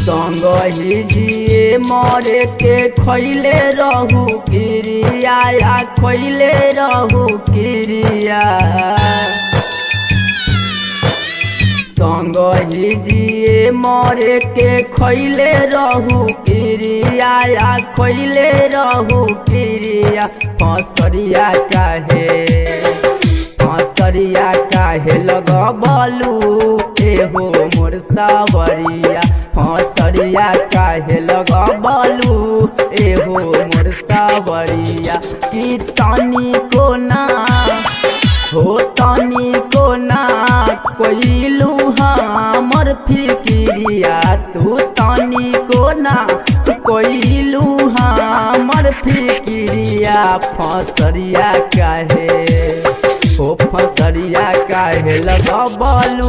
संग ही जिए मरे के खैले रहू क्रिया खैले रहू क्रिया। संग ही जिए मरे के खैले रहू क्रिया खैले रहू क्रिया। फसरिया काहे लगबलू एहो मोर सावरिया। फसरिया काहे लगबलू एहो मोर सावरिया। कि तनी को ना हो तनी को ना कोइलू हमर फिक्रिया। तू तनी को ना कोइलू हमर फिक्रिया। फसरिया काहे हो फसरिया काहे लगबलू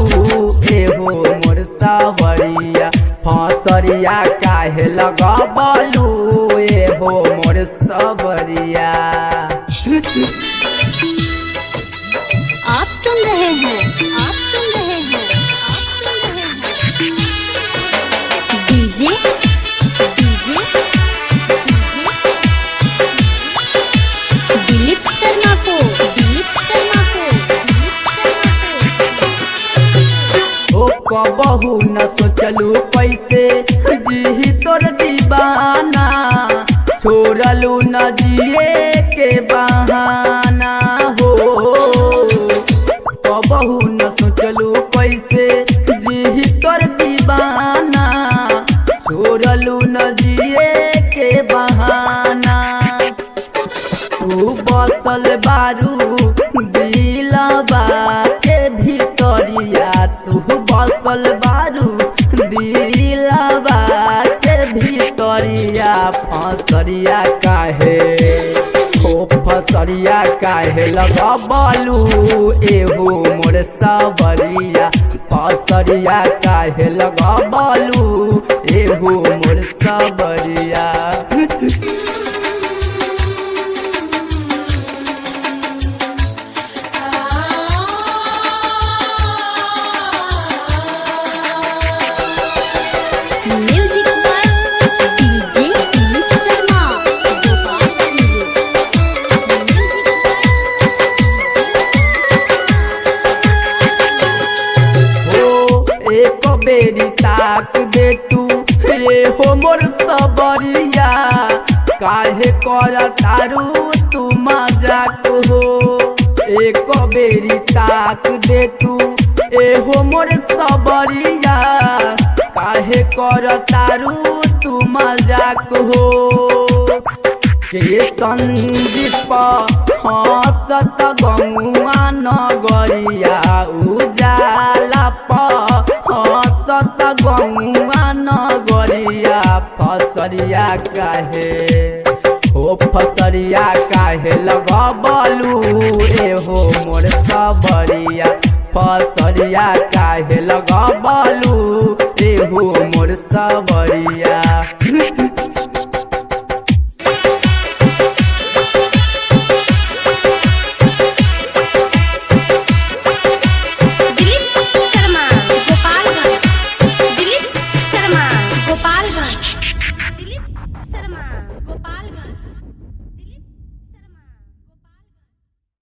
एहो मोर सावरिया। फसरिया काहे लगबलू एहो मोर सावरिया। आप सुन रहे हैं डीजे दिलीप शर्मा को ओ कबहू न सोचलू कैसे जी तोर दीवाना। छोड़लू न जिए के बहाना हो। कबहू न सोचलू कैसे जी तोर दीवाना। छोड़लू न जिए के बहाना। तू बसल बारू दिलवा के भितरिया। तू बसल बारू दिलवा के भितरिया। फसरिया काहे हो फसरिया काहे लगबलू एहो मोर सावरिया। फसरिया काहे लगबलू एहो मोर सावरिया। Music by DJ Dilip Sharma हो एक बेरी ताक दे तू रे हो मोर सबरिया। काहे कर तारू तू मजाक हो। एक बेरी ताक दे तू एहो मोर सबरिया। काहे कर तारू तू मजाक हो। के संदीप हंसत गौआ नगरिया। उजाला हंसत गौआ नगरिया। फसरिया काहे हो फसरिया काहे लगबलू एहो मोर सावरिया। फसरिया काहे लगबलू एहो मोर सावरिया। दिलीप शर्मा गोपालगंज दिलीप शर्मा गोपालगंज दिलीप शर्मा गोपालगंज।